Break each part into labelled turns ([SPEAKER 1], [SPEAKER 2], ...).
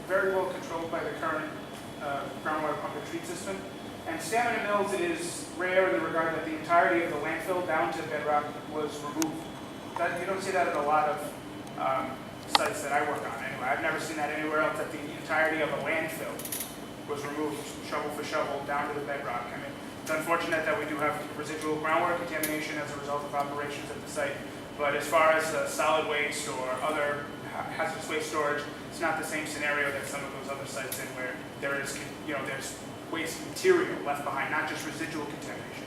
[SPEAKER 1] very well controlled by the current groundwater pump and treat system. And Stamina Mills is rare in the regard that the entirety of the landfill down to bedrock was removed. You don't see that at a lot of sites that I work on anyway. I've never seen that anywhere else, that the entirety of a landfill was removed, shovel for shovel, down to the bedrock. I mean, it's unfortunate that we do have residual groundwater contamination as a result of operations at the site, but as far as solid waste or other hazardous waste storage, it's not the same scenario that some of those other sites in where there is, there's waste material left behind, not just residual contamination.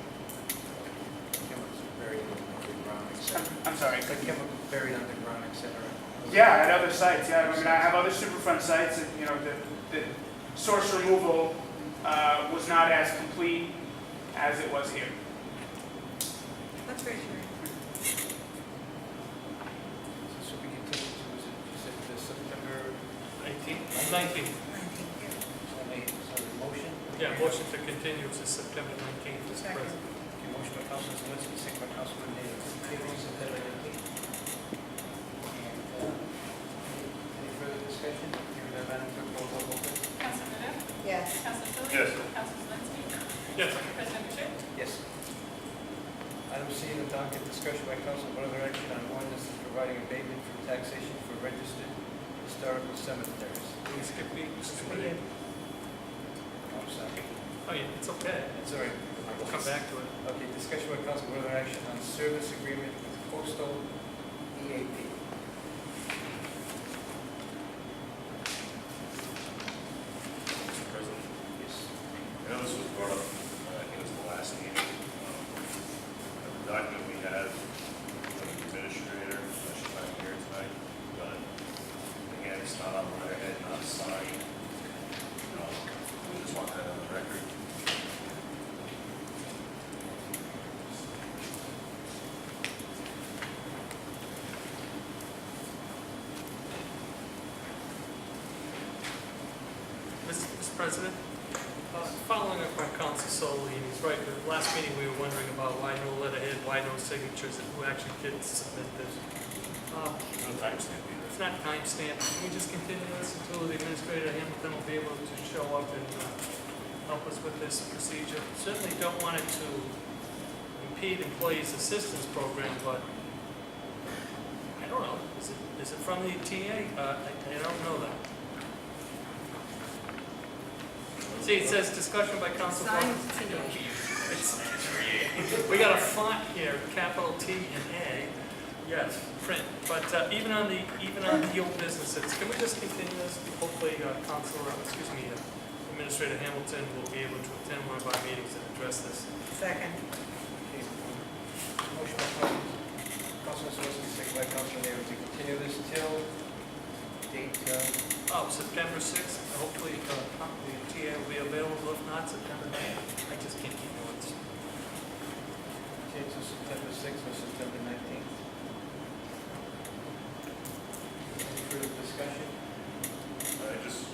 [SPEAKER 2] Buried underground, etc.
[SPEAKER 1] I'm sorry.
[SPEAKER 2] Like chemical buried underground, etc.
[SPEAKER 1] Yeah, at other sites. Yeah, I mean, I have other Superfund sites, and the source removal was not as complete as it was here.
[SPEAKER 3] That's very true.
[SPEAKER 2] So we continue to, you said September
[SPEAKER 4] 19th.
[SPEAKER 2] So motion?
[SPEAKER 4] Yeah, motion to continue to September 19th, Mr.
[SPEAKER 3] Second.
[SPEAKER 4] President.
[SPEAKER 2] Okay, motion by Councilman Zelinski, second by Councilman Nato. Table September 19th. And any further discussion? Hearing none, Madam Clerk, roll call vote.
[SPEAKER 5] Council Nato?
[SPEAKER 3] Yes.
[SPEAKER 5] Council Phillips?
[SPEAKER 6] Yes.
[SPEAKER 5] Council Zelinski?
[SPEAKER 4] Yes.
[SPEAKER 5] President Boucher?
[SPEAKER 2] Yes. Item C in the docket, discussion by council of other action on ordinances providing abatement for taxation for registered historical cemeteries.
[SPEAKER 4] Please skip me, Mr.
[SPEAKER 3] We
[SPEAKER 4] President.
[SPEAKER 2] I'm sorry.
[SPEAKER 4] Oh, yeah, it's okay.
[SPEAKER 2] It's all right.
[SPEAKER 4] We'll come back to it.
[SPEAKER 2] Okay, discussion by council of other action on service agreement with Coastal EAP.
[SPEAKER 6] Mr. President,
[SPEAKER 2] Yes.
[SPEAKER 6] I know this was brought up, I think it was the last meeting. The document we have from the administrator, she's not here tonight, but again, it's not on letterhead, not signed. We just want that on the record.
[SPEAKER 4] Mr. President, following up on Council Solly, and he's right, the last meeting we were wondering about why no letterhead, why no signatures, and who actually did submit this.
[SPEAKER 6] No timestamp either.
[SPEAKER 4] It's not timestamped. Can we just continue this until the Administrator Hamilton will be able to show up and help us with this procedure? Certainly don't want it to impede employees' assistance program, but I don't know. Is it from the TA? I don't know that. See, it says discussion by council.
[SPEAKER 3] Signed
[SPEAKER 4] We got a font here, capital T and A. Yes, print. But even on the old businesses, can we just continue this? Hopefully, Administrator Hamilton will be able to attend one of our meetings and address this.
[SPEAKER 3] Second.
[SPEAKER 2] Okay. Motion by Councilman Zelinski, second by Councilman Nato to continue this till date,
[SPEAKER 4] September 6th. Hopefully, the TA will be available. If not, September 9th. I just can't keep notes.
[SPEAKER 2] to September 6th or September 19th. Any further discussion?
[SPEAKER 6] I just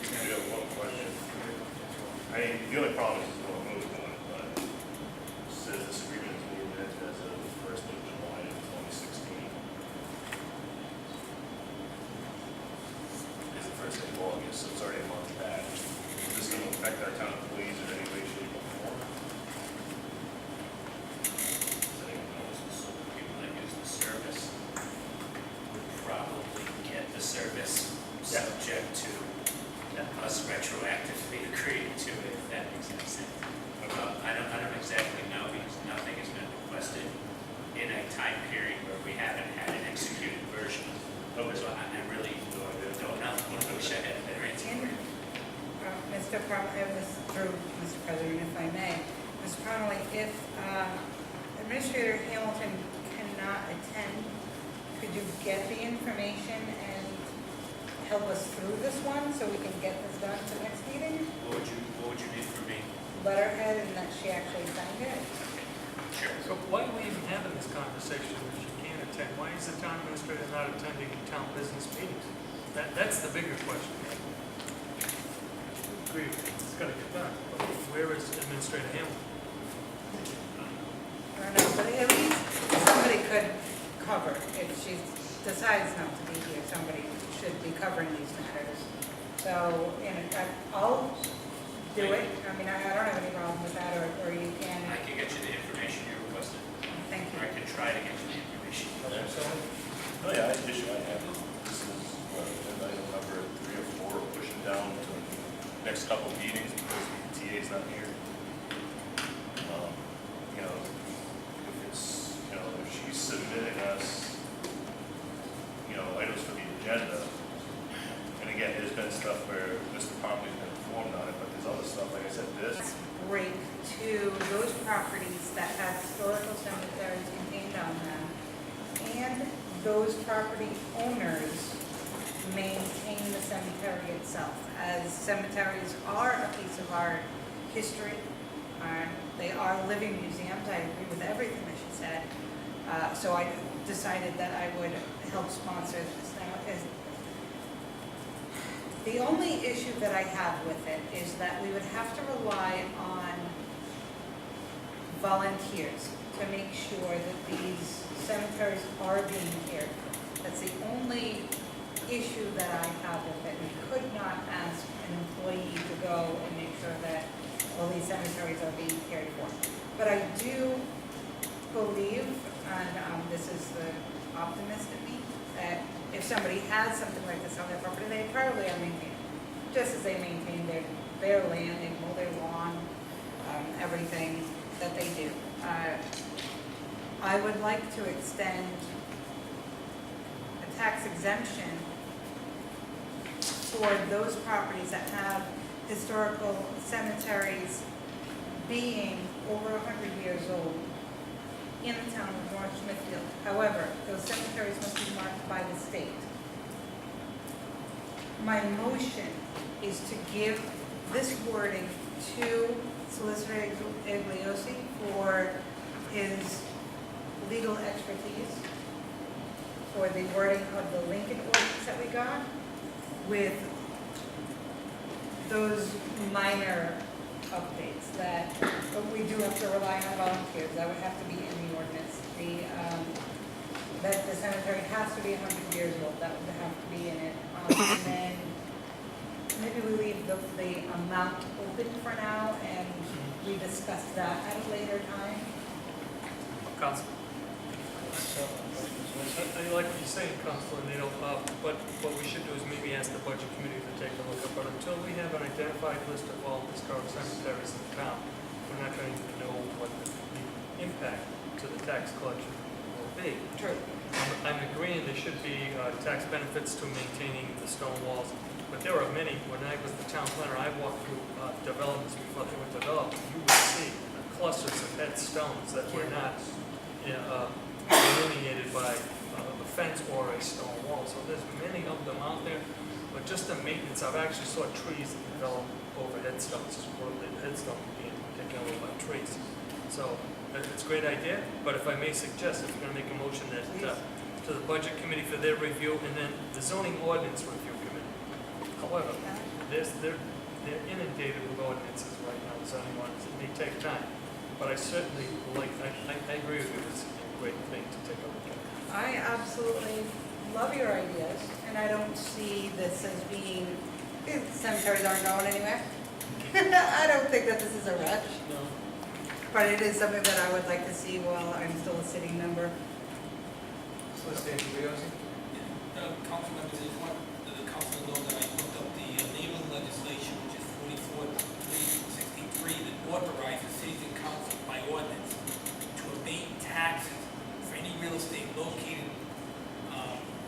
[SPEAKER 6] have one question. The only problem is going to move on, but it says this agreement is being met as of the 1st of July of 2016. It's the first day of August, so it's already a month back. Is this going to affect our town employees in any way, shape, or form?
[SPEAKER 7] Does anyone know so people that use the service would probably get the service subject to us retroactively agreeing to it, if that makes any sense. I don't exactly know because nothing has been requested in a time period where we haven't had an executed version. So I really don't know. I wish I had a better answer for you.
[SPEAKER 3] Mr. President, if I may. Mr. Connolly, if Administrator Hamilton cannot attend, could you get the information and help us through this one so we can get this done for the next meeting?
[SPEAKER 7] What would you need from me?
[SPEAKER 3] Letterhead and that she actually signed it?
[SPEAKER 7] Sure.
[SPEAKER 4] So why are we even having this conversation if she can't attend? Why is the town administrator not attending town business meetings? That's the bigger question. Agree, it's got to get done. But where is Administrator Hamilton?
[SPEAKER 3] I don't know, but at least somebody could cover. If she decides not to be here, somebody should be covering these matters. So, I'll do it. I mean, I don't have any problem with that, or you can,
[SPEAKER 7] I can get you the information you requested,
[SPEAKER 3] thank
[SPEAKER 7] or I
[SPEAKER 3] you.
[SPEAKER 7] can try to get you the information.
[SPEAKER 6] Oh, yeah, the issue I have, this is, item number 3 or 4, pushing down to the next couple meetings because the TA's not here. You know, if it's, you know, if she's submitting us, you know, items for the agenda, and again, there's been stuff where Mr. Pompey's been informed on it, but there's other stuff, like I said, this,
[SPEAKER 3] Break to those properties that have historical cemeteries contained on them, and those property owners maintain the cemetery itself, as cemeteries are a piece of our history. They are living museums. I agree with everything that she said. So I decided that I would help sponsor this. Now, the only issue that I have with it is that we would have to rely on volunteers to make sure that these cemeteries are being cared for. That's the only issue that I have with it. We could not ask an employee to go and make sure that all these cemeteries are being cared for. But I do believe, and this is the optimist in me, that if somebody has something like this on their property, they probably are maintaining it, just as they maintain their land, they mow their lawn, everything that they do. I would like to extend a tax exemption for those properties that have historical cemeteries being over 100 years old in the town of North Smithfield. However, those cemeteries must be marked by the state. My motion is to give this wording to Solicitor Igliosi for his legal expertise, for the wording of the Lincoln ordinance that we got, with those minor updates that, but we do have to rely on volunteers. That would have to be in the ordinance. That the cemetery has to be 100 years old. That would have to be in it. And then maybe we leave the amount open for now and we discuss that at a later time.
[SPEAKER 4] Council. I like what you're saying, Councilor Nato, but what we should do is maybe ask the budget committee to take a look at, but until we have an identified list of all historic cemeteries in town, we're not going to know what the impact to the tax collection will be.
[SPEAKER 3] True.
[SPEAKER 4] I'm agreeing there should be tax benefits to maintaining the stone walls, but there are many. When I was the town planner, I walked through developments before they were developed. You would see clusters of headstones that were not delineated by a fence or a stone wall. So there's many of them out there, but just the maintenance. I've actually saw trees that develop over headstones, where the headstone being taken over by trees. So it's a great idea, but if I may suggest, if you're going to make a motion that to the budget committee for their review, and then the zoning ordinance review committee. However, they're inundated with ordinances right now, zoning ordinance. It may take time, but I certainly like. I agree with you. It's a great thing to take a look at.
[SPEAKER 3] I absolutely love your ideas, and I don't see this as being, cemeteries aren't going anywhere. I don't think that this is a rush,
[SPEAKER 4] No.
[SPEAKER 3] but it is something that I would like to see while I'm still a sitting member.
[SPEAKER 2] Solicitor Igliosi?
[SPEAKER 8] Council members, I just want the council to know that I looked up the enabling legislation, which is 44-363, that authorizes cities and councils by ordinance to abate taxes for any real estate located,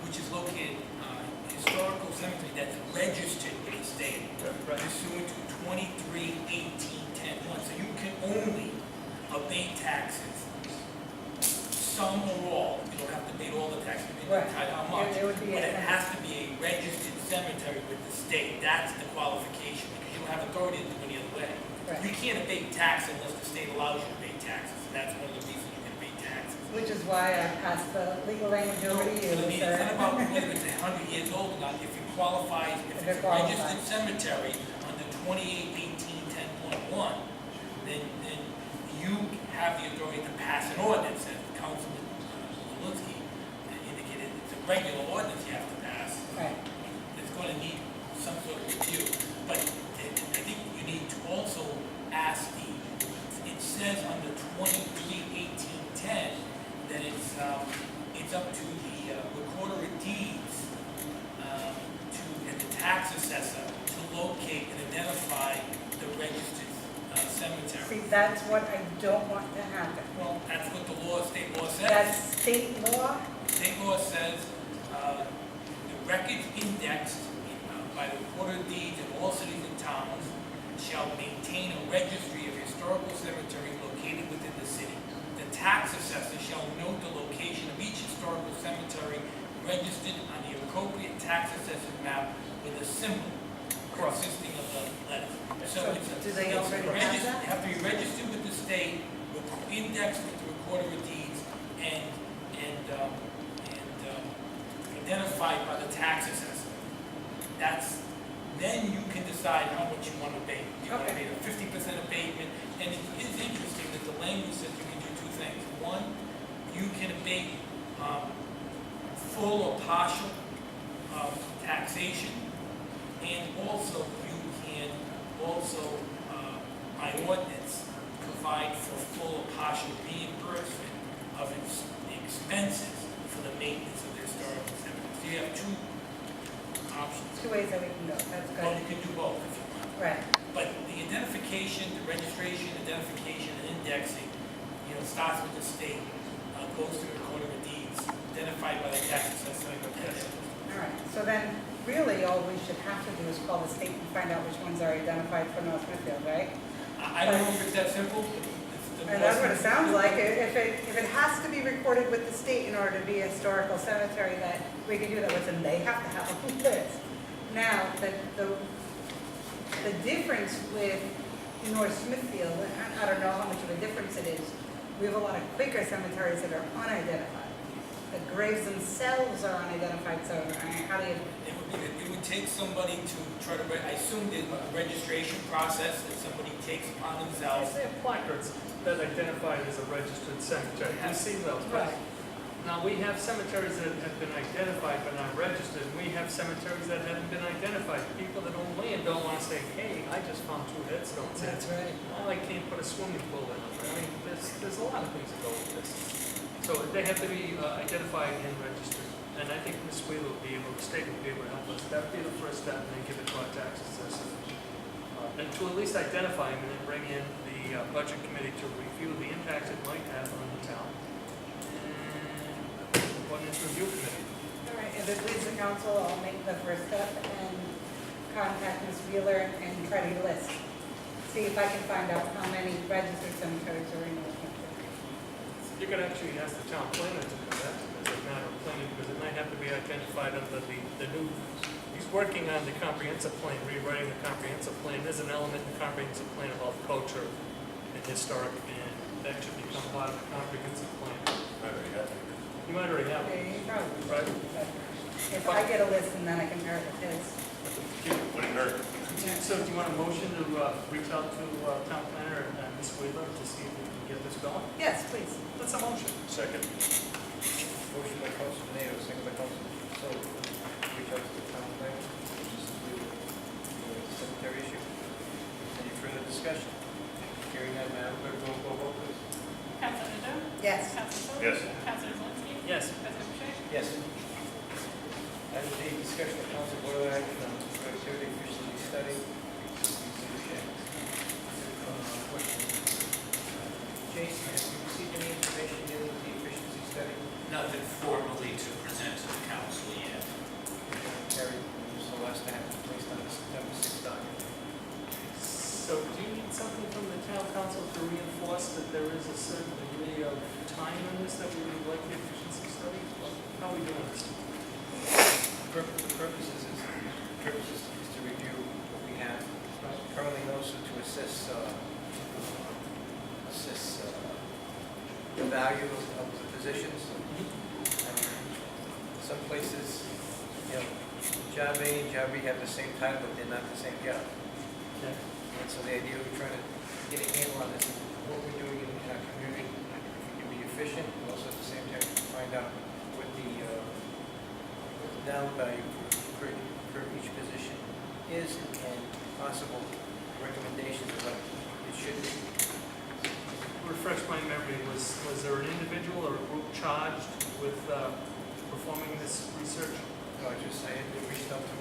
[SPEAKER 8] which is located historical cemetery that's registered with the state, pursuant to 23-18-10-1. So you can only abate taxes, some or all. You don't have to abate all the taxes,
[SPEAKER 3] Right.
[SPEAKER 8] how much,
[SPEAKER 3] It would be
[SPEAKER 8] but
[SPEAKER 3] a-
[SPEAKER 8] it has to be a registered cemetery with the state. That's the qualification, because you don't have authority to do any other way.
[SPEAKER 3] Right.
[SPEAKER 8] You can't abate tax unless the state allows you to abate taxes, and that's one of the reasons you can abate taxes.
[SPEAKER 3] Which is why I passed the legal language over to you,
[SPEAKER 8] I mean, it's not
[SPEAKER 3] sir.
[SPEAKER 8] about whether it's 100 years old or not. If it qualifies, if
[SPEAKER 3] If
[SPEAKER 8] it's
[SPEAKER 3] it
[SPEAKER 8] a registered
[SPEAKER 3] qualifies.
[SPEAKER 8] cemetery under 28-18-10.1, then you have the authority to pass an ordinance, as Councilman Zelinski indicated. It's a regular ordinance you have to pass.
[SPEAKER 3] Right.
[SPEAKER 8] It's going to need some sort of review. But I think you need to also ask it says under 23-18-10 that it's up to the recorder of deeds and the tax assessor to locate and identify the registered cemetery.
[SPEAKER 3] See, that's what I don't want to happen.
[SPEAKER 8] Well, that's what the law, state law says.
[SPEAKER 3] That's state law.
[SPEAKER 8] State law says the records indexed by the recorder of deeds in all cities and towns shall maintain a registry of historical cemeteries located within the city. The tax assessor shall note the location of each historical cemetery registered on the appropriate tax assessor map with a symbol consisting of the letter. So it's
[SPEAKER 3] do they already have that?
[SPEAKER 8] have to be registered with the state, indexed with the recorder of deeds, and identified by the tax assessor. Then you can decide how much you want to abate. You want to abate a 50% abatement, and it is interesting that the language says you can do two things. One, you can abate full or partial taxation, and also you can by ordinance provide for full or partial reimbursement of expenses for the maintenance of the historical cemetery. So you have two options.
[SPEAKER 3] Two ways that we can go, that's
[SPEAKER 8] Well,
[SPEAKER 3] good.
[SPEAKER 8] you can do both if you want.
[SPEAKER 3] Right,
[SPEAKER 8] But the identification, the registration, identification, and indexing, starts with the state, goes to the recorder of deeds, identified by the tax assessor.
[SPEAKER 3] all right. So then, really, all we should have to do is call the state and find out which ones are identified for North Smithfield, right?
[SPEAKER 8] I don't know if it's that simple.
[SPEAKER 3] And that's what it sounds like. If it has to be recorded with the state in order to be a historical cemetery, that we can do that with, and they have to have a list. Now, the difference with North Smithfield, I don't know how much of a difference it is, we have a lot of Quaker cemeteries that are unidentified. The graves themselves are unidentified, so how do you?
[SPEAKER 8] It would take somebody to try to, I assume there's a registration process that somebody takes upon themselves.
[SPEAKER 4] They have placards that identify it as a registered cemetery. We see those.
[SPEAKER 3] Right.
[SPEAKER 4] Now, we have cemeteries that have been identified but not registered. We have cemeteries that haven't been identified. People that own land don't want to say, hey, I just found 2 headstones.
[SPEAKER 3] That's right.
[SPEAKER 4] Well, I can't put a swimming pool in them. I mean, there's a lot of things that go with this. So they have to be identified and registered. And I think Ms. Wheeler will be able, the state will be able to help us. That would be the first step, and then give it to our tax assessor. And to at least identify them, and then bring in the budget committee to review the impact it might have on the town. And Ordinance Review Committee.
[SPEAKER 3] All right, if it pleases the council, I'll make the first step and contact Ms. Wheeler and try to get a list. See if I can find out how many registered cemeteries are in North Smithfield.
[SPEAKER 4] You could actually ask the town planner to do that, as a matter of planning, because it might have to be identified under the new, he's working on the comprehensive plan, rewriting the comprehensive plan. There's an element in the comprehensive plan about culture and historic, and that should become part of the comprehensive plan.
[SPEAKER 6] I already have it.
[SPEAKER 4] You might already have it,
[SPEAKER 3] Okay, you probably,
[SPEAKER 4] right?
[SPEAKER 3] if I get a list and then I compare it with his.
[SPEAKER 6] What do you heard?
[SPEAKER 4] So do you want a motion to reach out to town planner and Ms. Wheeler to see if we can get this going?
[SPEAKER 3] Yes, please.
[SPEAKER 4] That's a motion.
[SPEAKER 6] Second.
[SPEAKER 2] Motion by Councilman Nato, second by Councilman Sol, reach out to the town planner, the cemetery issue. Any further discussion? Hearing none, Madam Clerk, roll call vote, please.
[SPEAKER 5] Councilor Nadeau?
[SPEAKER 3] Yes.
[SPEAKER 5] Councilor Sol?
[SPEAKER 6] Yes.
[SPEAKER 5] Councilor Zawinski?
[SPEAKER 4] Yes.
[SPEAKER 5] President Boucher?
[SPEAKER 2] Yes. Item D, discussion of council board action on productivity efficiency study. Jason, have you received any information dealing with the efficiency study?
[SPEAKER 7] Nothing formally to present to the council yet.
[SPEAKER 2] Carrie, so last time, placed on the September 6th document.
[SPEAKER 4] So do you need something from the town council to reinforce that there is a certain degree of time in this that we would like the efficiency study? How are we doing this?
[SPEAKER 2] The purpose is to review what we have. Currently, also to assess the value of the positions. Some places, job A and job B have the same title, but they're not the same job.
[SPEAKER 4] Okay.
[SPEAKER 2] And so the idea we're trying to get a handle on this is what we're doing in our community, if we can be efficient, and also at the same time find out what the down value for each position is and possible recommendations of what it should be.
[SPEAKER 4] Refresh my memory, was there an individual or a group charged with performing this research?
[SPEAKER 2] No, I had reached out to,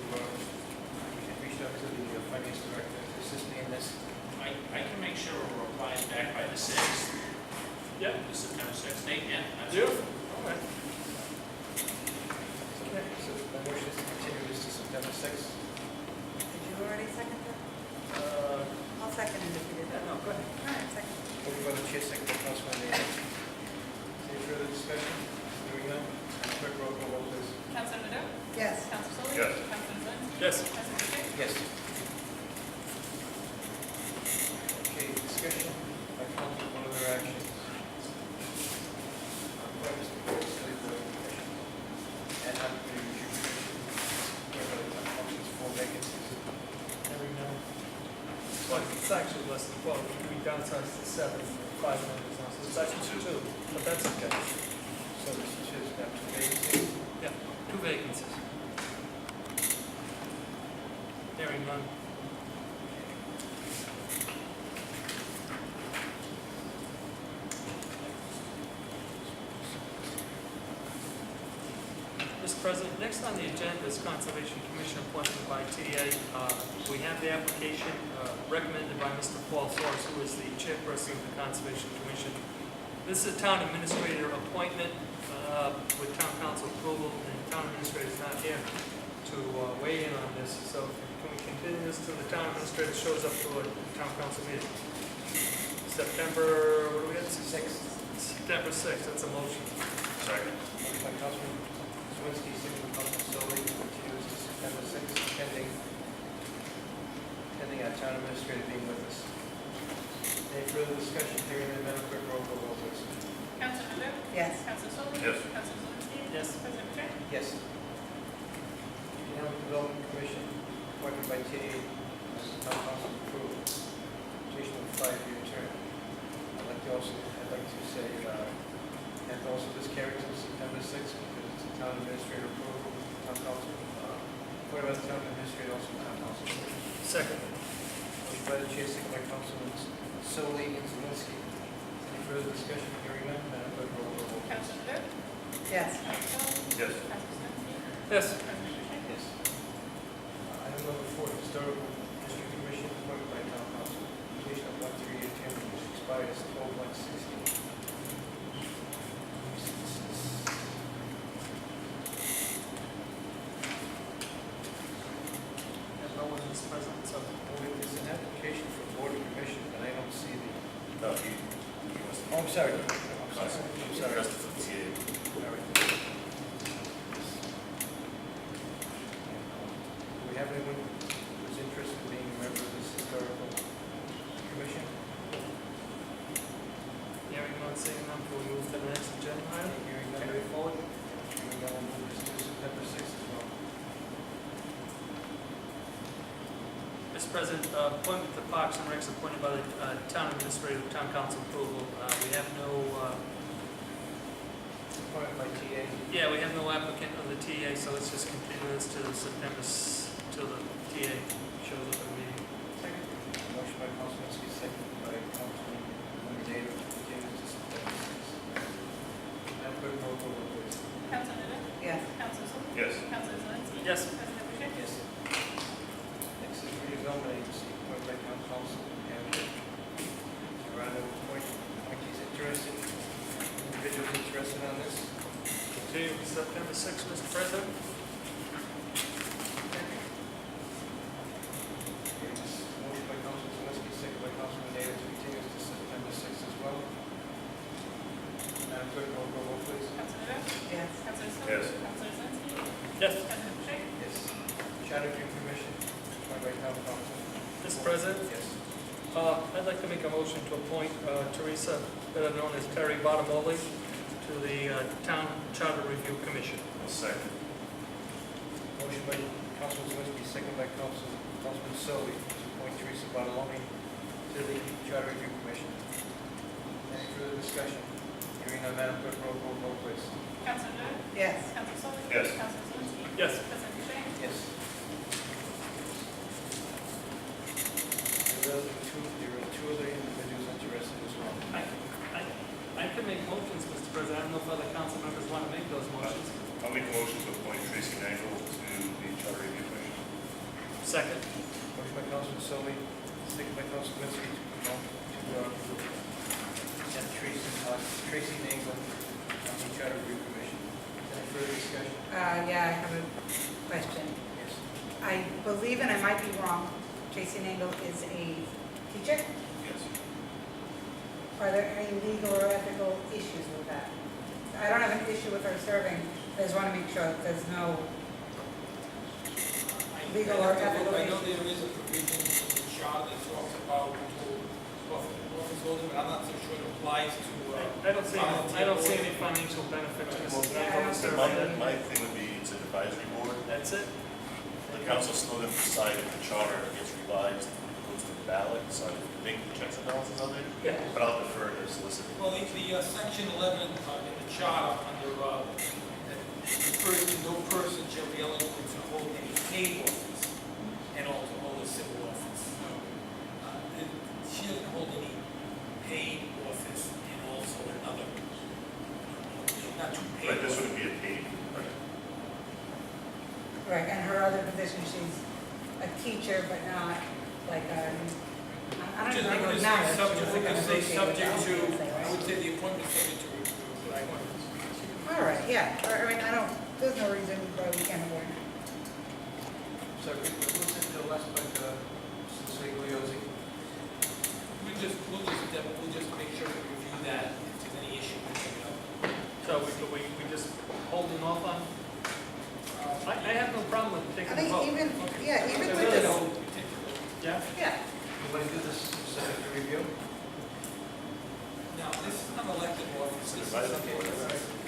[SPEAKER 2] the finance director to assist me in this.
[SPEAKER 7] I can make sure we're replying back by the 6th,
[SPEAKER 4] Yeah.
[SPEAKER 7] the September 6th date, yeah. that's-
[SPEAKER 4] Beautiful. Okay.
[SPEAKER 2] Okay, so my motion is to continue this to September 6th.
[SPEAKER 3] Did you already second that? I'll second it if you did.
[SPEAKER 4] Yeah, no, go ahead.
[SPEAKER 3] All right, second.
[SPEAKER 2] Moved by the chair, second by Councilman Nato. Any further discussion? Hearing none. Clerk, roll call vote, please.
[SPEAKER 5] Councilor Nadeau?
[SPEAKER 3] Yes.
[SPEAKER 5] Councilor Sullivan?
[SPEAKER 6] Yes.
[SPEAKER 5] Councilor Zelinski?
[SPEAKER 4] Yes.
[SPEAKER 5] Councilor Boucher?
[SPEAKER 2] Yes. Okay, discussion by council on other actions. Appointments to the City Board of Commission. Ad hoc Review Commission. Functions, 4 vacancies.
[SPEAKER 4] Every now. Well, it's actually less than 12. We downsized to 7, 5 members now, so it's actually 2, but that's okay.
[SPEAKER 2] So this is just now 2 vacancies.
[SPEAKER 4] Yeah, 2 vacancies. Hearing none. Mr. President, next on the agenda is Conservation Commission appointment by TA. We have the application recommended by Mr. Paul Soares, who is the chairperson of the Conservation Commission. This is a town administrator appointment with town council approval, and the town administrator is not here to weigh in on this. So can we continue this till the town administrator shows up to a town council meeting? September, what do we have?
[SPEAKER 2] 6th.
[SPEAKER 4] September 6th, that's a motion.
[SPEAKER 6] Second.
[SPEAKER 2] Moved by Councilman Zawinski, second by Councilman Sullivan, to continue to September 6th, pending our town administrator being with us. Any further discussion? Hearing none, Madam Clerk, roll call vote, please.
[SPEAKER 5] Councilor Nadeau?
[SPEAKER 3] Yes.
[SPEAKER 5] Councilor Sullivan?
[SPEAKER 6] Yes.
[SPEAKER 5] Councilor Zelinski?
[SPEAKER 4] Yes.
[SPEAKER 5] President Boucher?
[SPEAKER 2] Yes. Economic Development Commission, appointed by TA, town council approved, rotation of 5-year term. I'd like to say, and also this carries to September 6th, because it's a town administrator approval, town council, appointed by the town administrator, also town council.
[SPEAKER 4] Second.
[SPEAKER 2] Motion by the chair, second by Councilman Solly and Zawinski. Any further discussion? Hearing none, Madam Clerk, roll call vote.
[SPEAKER 5] Councilor Nadeau?
[SPEAKER 3] Yes.
[SPEAKER 5] Councilor Sullivan?
[SPEAKER 6] Yes.
[SPEAKER 5] Councilor Zelinski?
[SPEAKER 4] Yes.
[SPEAKER 5] President Boucher?
[SPEAKER 2] Yes. Item number 4, Historical District Commission, appointed by town council, rotation of 1 3-year term, which expires 12/1/16.
[SPEAKER 4] And no one is present, so.
[SPEAKER 2] It's an application for board of commission, and I don't see the,
[SPEAKER 6] No, he was.
[SPEAKER 2] oh, I'm sorry. I'm
[SPEAKER 6] He
[SPEAKER 2] sorry.
[SPEAKER 6] was the TA.
[SPEAKER 2] All right. Do we have anyone who's interested in being a member of this historical commission?
[SPEAKER 4] Hearing none, seeing none, will we move to the next agenda item?
[SPEAKER 2] Hearing none, move forward. Hearing none, we'll move this to September 6th as well.
[SPEAKER 4] Mr. President, appointment to Parks and Recs appointed by the town administrator, town council approval. We have no,
[SPEAKER 2] Appointed by TA.
[SPEAKER 4] yeah, we have no applicant of the TA, so let's just continue this to September, till the TA shows up at the meeting.
[SPEAKER 3] Second.
[SPEAKER 2] Motion by Councilman Zawinski, second by Councilman Nato, to continue to September 6th. Madam Clerk, roll call vote, please.
[SPEAKER 5] Councilor Nadeau?
[SPEAKER 3] Yes.
[SPEAKER 5] Councilor Sullivan?
[SPEAKER 6] Yes.
[SPEAKER 5] Councilor Zelinski?
[SPEAKER 4] Yes.
[SPEAKER 5] President Boucher?
[SPEAKER 2] Yes. Next is redevelopment agency, appointed by town council. And there are no appointees interested, individuals interested on this.
[SPEAKER 4] Continue to September 6th, Mr. President.
[SPEAKER 2] Okay, this motion by Councilman Zawinski, second by Councilman Nato, to continue to September 6th as well. Madam Clerk, roll call vote, please.
[SPEAKER 5] Councilor Nadeau?
[SPEAKER 3] Yes.
[SPEAKER 5] Councilor Sullivan?
[SPEAKER 6] Yes.
[SPEAKER 5] Councilor Zelinski?
[SPEAKER 4] Yes.
[SPEAKER 5] President Boucher?
[SPEAKER 2] Yes. Charter Review Commission, appointed by town council.
[SPEAKER 4] Mr. President,
[SPEAKER 2] Yes.
[SPEAKER 4] I'd like to make a motion to appoint Teresa, better known as Terry Bottomoli, to the Town Charter Review Commission.
[SPEAKER 6] Second.
[SPEAKER 2] Motion by Councilman Zawinski, second by Councilman Solly, to appoint Teresa Bartolome to the Charter Review Commission. Any further discussion? Hearing none, Madam Clerk, roll call vote, please.
[SPEAKER 5] Councilor Nadeau?
[SPEAKER 3] Yes.
[SPEAKER 5] Councilor Sullivan?
[SPEAKER 6] Yes.
[SPEAKER 5] Councilor Zelinski?
[SPEAKER 4] Yes.
[SPEAKER 5] President Boucher?
[SPEAKER 2] Yes.
[SPEAKER 4] Second.
[SPEAKER 2] Motion by Councilman Solly, second by Councilman Winsky to send Tracy Nagle on the Charter Review Commission. Any further discussion?
[SPEAKER 3] Yeah, I have a question.
[SPEAKER 2] Yes.
[SPEAKER 3] I believe, and I might be wrong, Tracy Nangle is a teacher.
[SPEAKER 6] Yes.
[SPEAKER 3] Are there any legal or ethical issues with that? I don't have an issue with her serving, I just want to make sure that there's no legal or ethical
[SPEAKER 8] I know
[SPEAKER 3] issues.
[SPEAKER 8] there is a provision in the charter that talks about office holding, but I'm not so sure it applies to,
[SPEAKER 4] I don't see any financial benefit to Mrs. Nangle serving.
[SPEAKER 6] My thing would be, it's an advisory board.
[SPEAKER 4] That's it?
[SPEAKER 6] The council still going to decide if the charter gets revised, goes to the ballot, decide if they make the checks and balances on it.
[SPEAKER 4] Yeah.
[SPEAKER 6] But I'll defer to solicitor.
[SPEAKER 8] well, the section 11 in the charter under, refers to no person shall be eligible to hold any paid office and also hold a civil office. She doesn't hold any paid office and also another, not two paid.
[SPEAKER 6] Right, this
[SPEAKER 8] offices.
[SPEAKER 6] would be a paid.
[SPEAKER 3] Right, and her other position, she's a teacher, but not like a, I don't
[SPEAKER 8] Just, I
[SPEAKER 3] know,
[SPEAKER 8] would
[SPEAKER 3] not
[SPEAKER 8] say subject, I would say subject to, I
[SPEAKER 3] to.
[SPEAKER 8] would say the appointment is subject to review, but I want to.
[SPEAKER 3] All right, yeah, I mean, I don't, there's no reason why we can't avoid it.
[SPEAKER 2] So we'll listen to the last point, Segoyozzi.
[SPEAKER 8] We'll just make sure we review that, if there's any issue, we'll take it up.
[SPEAKER 4] So we just holding off on? I have no problem with
[SPEAKER 3] I
[SPEAKER 4] taking a
[SPEAKER 3] think
[SPEAKER 4] vote.
[SPEAKER 3] even, yeah, even
[SPEAKER 4] I
[SPEAKER 3] with
[SPEAKER 4] really
[SPEAKER 3] this,
[SPEAKER 4] don't. Yeah?
[SPEAKER 3] yeah,
[SPEAKER 2] You want to do this subject to review?
[SPEAKER 8] Now, this is not an elected office, this is,
[SPEAKER 6] Advisory board.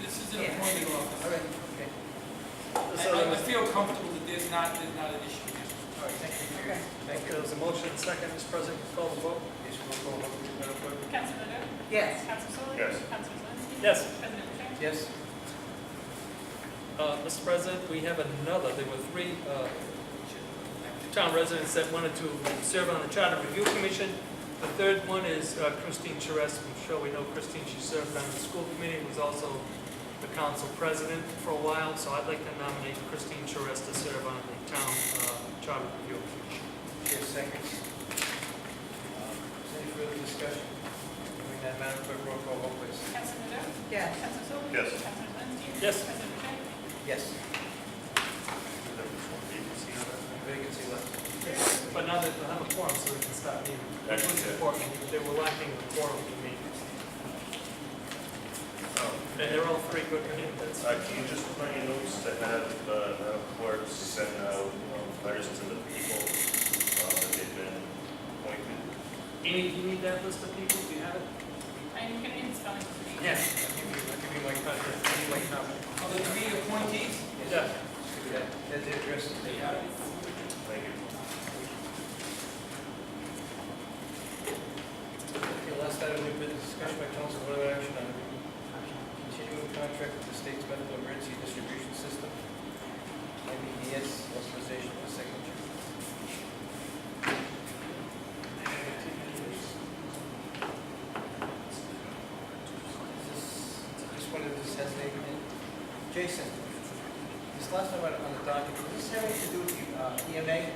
[SPEAKER 8] this is an
[SPEAKER 3] Yeah.
[SPEAKER 8] appointed office.
[SPEAKER 2] All right, okay.
[SPEAKER 8] I feel comfortable that there's not an issue here.
[SPEAKER 2] All right, thank you.
[SPEAKER 3] Okay.
[SPEAKER 2] Thank you.
[SPEAKER 4] There's a motion and second, Mr. President, call the vote.
[SPEAKER 2] Yes, we'll go over to Madam Clerk.
[SPEAKER 5] Councilman Rowe?
[SPEAKER 3] yes.
[SPEAKER 5] Councilman Solly?
[SPEAKER 6] Yes.
[SPEAKER 5] Councilman Zawinski?
[SPEAKER 4] Yes.
[SPEAKER 5] President Boucher?
[SPEAKER 2] Yes.
[SPEAKER 4] Mr. President, we have there were three town residents that wanted to serve on the Charter Review Commission. The third one is Christine Charest. I'm sure we know Christine. She served on the school committee, was also the council president for a while. So I'd like to nominate Christine Charest to serve on the town Charter Review Commission.
[SPEAKER 2] Yes, seconds. Is any further discussion? Hearing that, Madam Clerk, roll call vote, please.
[SPEAKER 5] Councilman Rowe?
[SPEAKER 3] Yes.
[SPEAKER 5] Councilman Solly?
[SPEAKER 6] Yes.
[SPEAKER 5] Councilman Zawinski?
[SPEAKER 4] Yes.
[SPEAKER 5] President Boucher?
[SPEAKER 2] Yes.
[SPEAKER 6] There was one vacancy on that.
[SPEAKER 2] Vacancy left.
[SPEAKER 4] But now that they have a quorum, so we can start meeting. That was
[SPEAKER 6] Actually,
[SPEAKER 4] important. They were lacking a quorum to meet.
[SPEAKER 6] Oh.
[SPEAKER 4] And they're all three good candidates.
[SPEAKER 6] Can you just put on your notes to have Madam Clerk send out letters to the people that they've been appointed?
[SPEAKER 4] You need that list of people? Do you have it?
[SPEAKER 5] And you can read the spelling of the name.
[SPEAKER 4] Yes.
[SPEAKER 2] I'll give you my contact, I'll give you my comment.
[SPEAKER 8] Are there three appointees?
[SPEAKER 4] Yeah.
[SPEAKER 2] Yeah, that's the address.
[SPEAKER 8] They have it.
[SPEAKER 6] Thank you.
[SPEAKER 2] Okay, last item, new business discussion by council, whether action on continuing contract with the state's medical emergency distribution system, MEDS, authorization for signature. This one, this has name in. Jason, this last one on the docket, does this have anything to do with the EMA?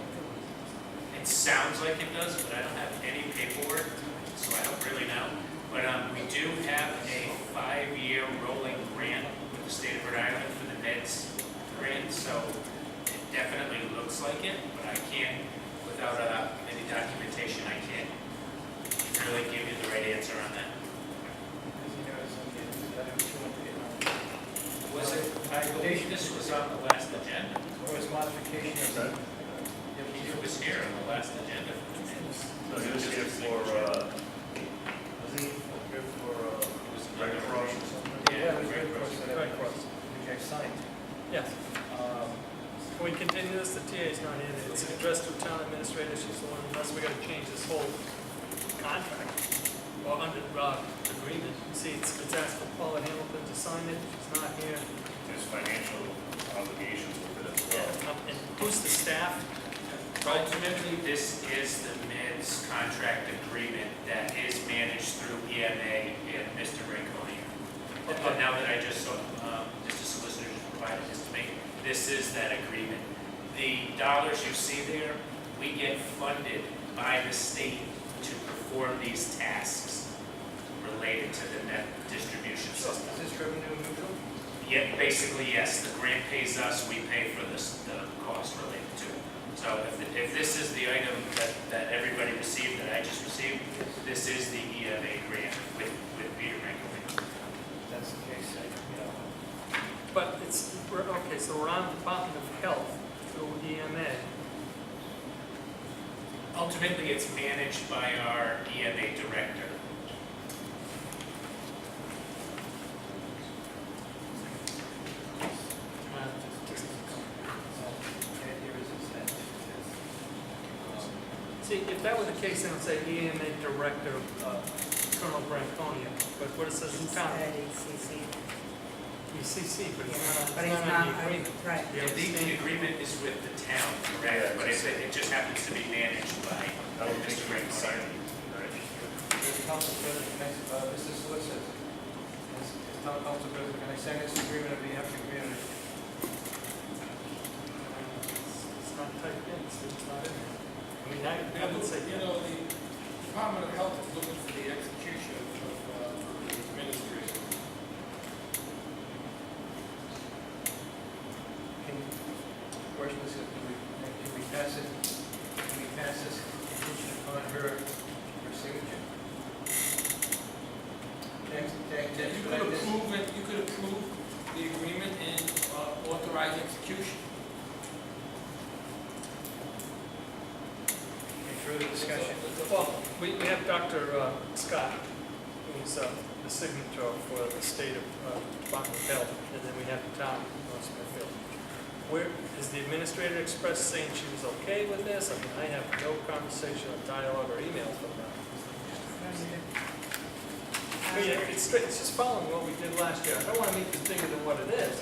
[SPEAKER 7] It sounds like it does, but I don't have any paperwork, so I don't really know. But we do have a 5-year rolling grant with the state of Rhode Island for the meds grant, so it definitely looks like it, but I can't, without any documentation, I can't really give you the right answer on that. Was it, I believe this was on the last agenda.
[SPEAKER 2] Or is modification of that?
[SPEAKER 7] It was here on the last agenda for the minutes.
[SPEAKER 6] So he was here for, was he here for Red Cross or something?
[SPEAKER 2] Yeah, it was Red Cross, Red Cross, which I signed.
[SPEAKER 4] Yes. Can we continue this? The TA is not in. It's addressed to town administrator. She's the one, unless we gotta change this whole contract or under agreement. See, it's asked for Paula Hamilton to sign it. She's not here.
[SPEAKER 6] There's financial obligations with it as well.
[SPEAKER 4] And who's the staff?
[SPEAKER 7] Ultimately, this is the MIDS contract agreement that is managed through EMA and Mr. Rinconi. But now that I just saw, just the solicitor just provided this to me, this is that agreement. The dollars you see there, we get funded by the state to perform these tasks related to the net distribution
[SPEAKER 2] So
[SPEAKER 7] system.
[SPEAKER 2] is this revenue neutral?
[SPEAKER 7] Yeah, basically, yes, the grant pays us, we pay for the cost related to it. So if this is the item that everybody received, that I just received, this is the EMA grant with Peter Rankin.
[SPEAKER 2] That's the case,
[SPEAKER 4] But okay, so we're on Department of Health through EMA.
[SPEAKER 7] Ultimately, it's managed by our EMA director.
[SPEAKER 2] The idea is that
[SPEAKER 4] See, if that were the case, then it would say EMA Director, Colonel Branconia, but what it says is town,
[SPEAKER 3] ECC.
[SPEAKER 4] ECC, but it's
[SPEAKER 3] But
[SPEAKER 4] not
[SPEAKER 3] he's
[SPEAKER 4] on
[SPEAKER 3] not,
[SPEAKER 4] the agreement.
[SPEAKER 3] right.
[SPEAKER 4] Yeah,
[SPEAKER 7] The agreement is with the town, correct, but it just happens to be managed by Mr. Rankin.
[SPEAKER 2] Council President, can I, Mr. Solicitor, as Town Council President, can I sign this agreement on behalf of the community?
[SPEAKER 4] It's not typed in, so it's not in there. I mean, I would say,
[SPEAKER 8] You know, the Department of Health is looking for the execution of the administrator.
[SPEAKER 2] Question is, can we pass it, can we pass this contingent upon her signature?
[SPEAKER 8] You could approve the agreement and authorize execution.
[SPEAKER 2] Any further discussion?
[SPEAKER 4] well, we have Dr. Scott, who's the signature for the state of Department of Health, and then we have the town of Smithfield. Where, is the administrator expressed saying she was okay with this? I mean, I have no conversation or dialogue or email from her. I mean, it's just following what we did last year. I don't want to make this bigger than what it is.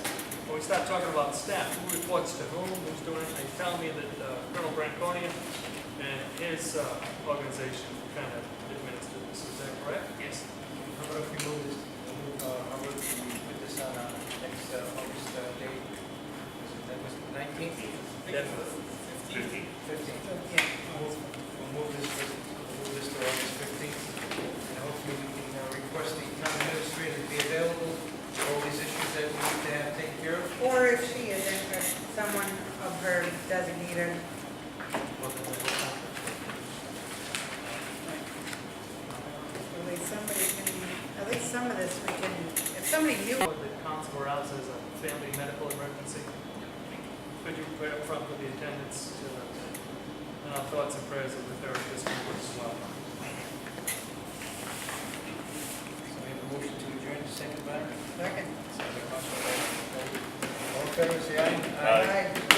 [SPEAKER 4] When we start talking about staff, who reports to whom, who's doing it, they tell me that Colonel Branconia and his organization kind of administer this. Is that correct?
[SPEAKER 7] Yes.
[SPEAKER 2] How about if we move this, how about if we put this on our next August date? That was the 19th?
[SPEAKER 4] Definitely.
[SPEAKER 2] 15th.
[SPEAKER 3] Yeah.
[SPEAKER 2] We'll move this to August 15th. And hopefully we can request the town administrator to be available for all these issues that we need to have taken care of.
[SPEAKER 3] Or if she isn't, or someone of her designated. At least some of this we can, if somebody knew.
[SPEAKER 4] The council Morales as a family medical emergency. Could you put up front with the attendance to and our thoughts and prayers of the therapist as well?
[SPEAKER 2] So we have a motion to adjourn, second by?
[SPEAKER 3] Second.
[SPEAKER 2] Second by Councilor Ray. All in favor, say aye.
[SPEAKER 6] Aye.
[SPEAKER 3] Aye.